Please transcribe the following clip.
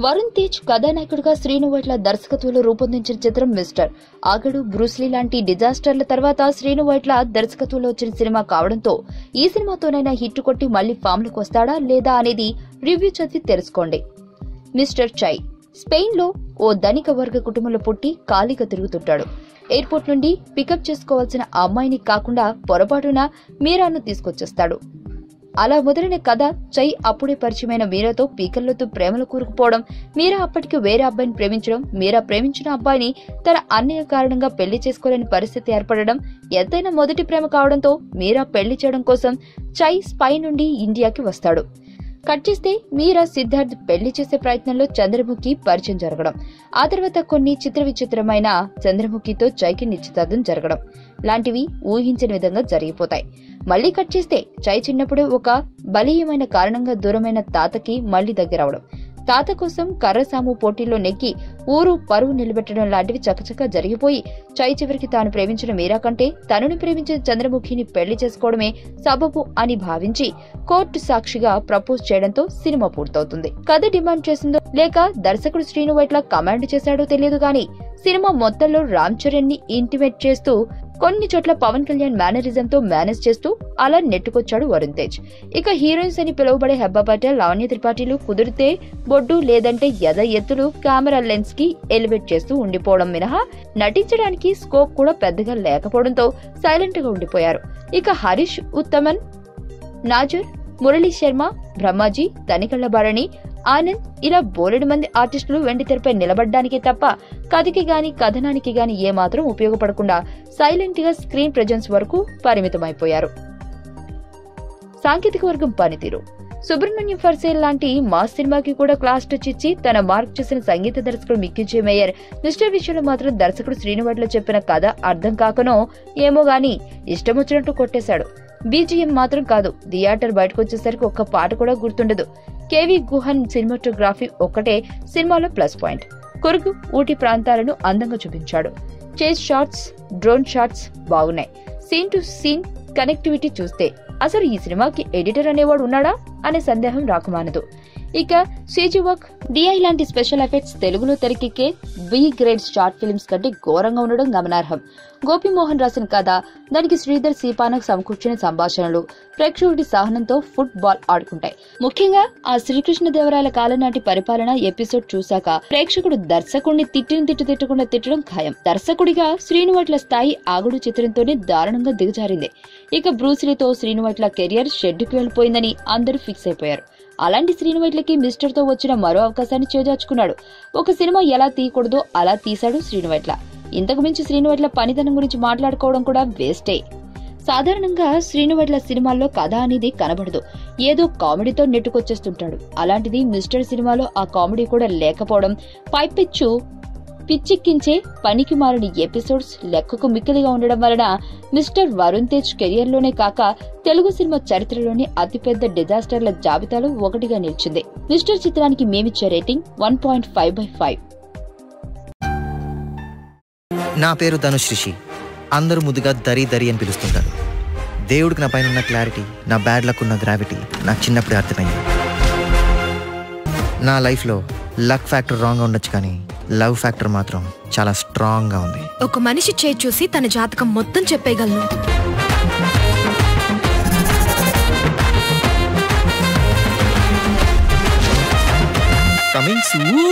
వరుణ్ తేజ్ కథానాయకుడిగా శ్రీను వైట్ల దర్శకత్వంలో రూపొందించిన చిత్రం మిస్టర్. ఆగడు, బ్రూస్లీ లాంటి డిజాస్టర్ల తర్వాత శ్రీను వైట్ల దర్శకత్వంలో వచ్చిన సినిమా కావడంతో ఈ సినిమాతోనైనా హిట్ కొట్టి మళ్లీ ఫామ్ లకు వస్తాడా లేదా అనేది రివ్యూ చదివి తెలుసుకోండి. మిస్టర్ చై స్పెయిన్ లో ఓ ధనిక వర్గ కుటుంబంలో పుట్టి ఖాళీగా తిరుగుతుంటాడు. ఎయిర్పోర్ట్ నుండి పికప్ చేసుకోవాల్సిన ఆ అమ్మాయిని కాకుండా పొరపాటున మీరాను తీసుకొచ్చేస్తాడు. అలా మొదలైన కథ చై అప్పుడే పరిచయమైన మీరాతో పీకల్లోతూ ప్రేమలో కూరుకుపోవడం, మీరా అప్పటికి వేరే అబ్బాయిని ప్రేమించడం, మీరా ప్రేమించిన అబ్బాయిని తన అన్నయ్య కారణంగా పెళ్లి చేసుకోలేని పరిస్థితి ఏర్పడడం, ఎంతైనా మొదటి ప్రేమ కావడంతో మీరా పెళ్లి చేయడం కోసం చై స్పెయిన్ నుండి ఇండియాకి వస్తాడు. కట్ చేస్తే మీరా సిద్ధార్థ్ పెళ్లి చేసే ప్రయత్నంలో చంద్రముఖి పరిచయం జరగడం, ఆ తర్వాత కొన్ని విచిత్రమైన చంద్రముఖితో చైకి నిశ్చితార్థం జరగడం లాంటివి ఊహించని విధంగా జరిగిపోతాయి. మళ్లీ కట్ చేస్తే చై చిన్నప్పుడే ఒక బలీయమైన కారణంగా దూరమైన తాతకి మళ్లీ దగ్గరవడం, తాత కోసం కర్రసాము పోటీల్లో నెగ్గి ఊరు పరువు నిలబెట్టడం లాంటివి చకచకా జరిగిపోయి చై చివరికి తాను ప్రేమించిన మీరా కంటే తనని ప్రేమించిన చంద్రముఖిని పెళ్లి చేసుకోవడమే సబబు అని భావించి కోర్టు సాక్షిగా ప్రపోజ్ చేయడంతో సినిమా పూర్తవుతుంది. కథ డిమాండ్ చేసిందో లేక దర్శకుడు శ్రీను వైట్ల కమాండ్ చేశాడో తెలియదు గానీ సినిమా మొత్తంలో రామ్ చరణ్ ని ఇంటిమేట్ చేస్తూ కొన్ని చోట్ల పవన్ కళ్యాణ్ మేనరిజం తో మేనేజ్ చేస్తూ అలా నెట్టుకొచ్చాడు వరుణ్ తేజ్. ఇక హీరోయిన్స్ అని పిలువబడే హెబ్బా పటేల్, లావణ్య త్రిపాఠిలు కుదిరితే బొడ్డు లేదంటే ఎత్తులు కెమెరా లెన్స్ కి ఎలివేట్ చేస్తూ ఉండిపోవడం మినహా నటించడానికి స్కోప్ కూడా పెద్దగా లేకపోవడంతో సైలెంట్ గా ఉండిపోయారు. ఇక హరీష్, ఉత్తమన్, నాజర్, మురళీ శర్మ, బ్రహ్మాజీ, తనికళ్ల భరణి, ఆనంద్ ఇలా బోలెడు మంది ఆర్టిస్టులు వెండి తెరపై నిలబడ్డానికే తప్ప కథకి గాని కథనానికి గాని ఏమాత్రం ఉపయోగపడకుండా సైలెంట్ గా స్క్రీన్ ప్రెజెన్స్ వరకు పరిమితమైపోయారు. సాంకేతిక వర్గం పనితీరు. సుబ్రహ్మణ్యం ఫర్ సేల్ లాంటి మాస్ సినిమాకి కూడా క్లాస్ టచ్ ఇచ్చి తన మార్క్ చేసిన సంగీత దర్శకుడు మిక్కీ జే మేయర్ మిస్టర్ విషయంలో మాత్రం దర్శకుడు శ్రీను వైట్ల చెప్పిన కథ అర్థం కాకనో ఏమో గాని ఇష్టం వచ్చినట్టు కొట్టేశాడు. బీజిఎం మాత్రం కాదు, థియేటర్ బయటకొచ్చేసరికి ఒక్క పాట కూడా గుర్తుండదు. కేవీ గుహన్ సినిమాటోగ్రఫీ ఒక్కటే సినిమాలో ప్లస్ పాయింట్. కొరుగు, ఊటీ ప్రాంతాలను అందంగా చూపించాడు. చేజ్ షాట్స్, డ్రోన్ షాట్స్ బాగున్నాయి. సీన్ టు సీన్ కనెక్టివిటీ చూస్తే అసలు ఈ సినిమాకి ఎడిటర్ అనేవాడు ఉన్నాడా అనే సందేహం రాకుమానదు. ఇక సీజీ వర్క్, డిఐ లాంటి స్పెషల్ ఎఫెక్ట్స్ తెలుగులో తెరకెక్కే బి గ్రేడ్ షార్ట్ ఫిల్మ్స్ కంటే ఘోరంగా ఉండడం గమనార్హం. గోపీమోహన్ రాసిన కథ, దానికి శ్రీధర్ సీపానకు సమకూర్చిన సంభాషణలు ప్రేక్షకుడి సహనంతో ఫుట్ బాల్ ఆడుకుంటాయి. ముఖ్యంగా ఆ శ్రీకృష్ణదేవరాయల కాలం నాటి పరిపాలన ఎపిసోడ్ చూశాక ప్రేక్షకుడు దర్శకుడిని తిట్టకుండా తిట్టడం ఖాయం. దర్శకుడిగా శ్రీను వైట్ల స్థాయి ఆగుడు చిత్రంతోనే దారుణంగా దిగజారింది. ఇక బ్రూస్లీతో శ్రీను వైట్ల కెరియర్ షెడ్డుకు వెళ్లిపోయిందని అందరూ ఫిక్స్ అయిపోయారు. అలాంటి శ్రీను వైట్లకి మిస్టర్ తో వచ్చిన మరో అవకాశాన్ని చేజార్చుకున్నాడు. ఒక సినిమా ఎలా తీయకూడదో అలా తీశాడు శ్రీను వైట్ల. ఇంతకు మించి శ్రీను వైట్ల పనితనం గురించి మాట్లాడుకోవడం కూడా వేస్టే. సాధారణంగా శ్రీను వైట్ల సినిమాల్లో కథ అనేది కనబడదు, ఏదో కామెడీతో నెట్టుకొచ్చేస్తుంటాడు. అలాంటిది మిస్టర్ సినిమాలో ఆ కామెడీ కూడా లేకపోవడం, పైపెచ్చు పిచ్చెక్కించే పనికి మారిన ఎపిసోడ్స్ లెక్కకు మిక్కిలిగా ఉండడం వలన మిస్టర్ వరుణ్ తేజ్ కెరియర్ లోనే కాక తెలుగు సినిమా చరిత్రలోని అతిపెద్ద డిజాస్టర్ల జాబితాలో ఒకటిగా నిలిచింది. మిస్టర్ చిత్రానికి మేమిచ్చే రేటింగ్ 1.5/5. నా పేరు ధనుష్ రిషి. అందరూ ముద్దుగా దరి అని పిలుస్తుంటారు. దేవుడికి నా పైన ఉన్న క్లారిటీ, నా బ్యాడ్ లక్ ఉన్న గ్రావిటీ నాకు చిన్నప్పుడే అర్థమైంది. నా లైఫ్లో లక్ ఫ్యాక్టర్ రాంగ్గా ఉండొచ్చు, కానీ లవ్ ఫ్యాక్టర్ మాత్రం చాలా స్ట్రాంగ్ గా ఉంది. ఒక మనిషి చేయి చూసి తన జాతకం మొత్తం చెప్పేయగలను. Coming soon.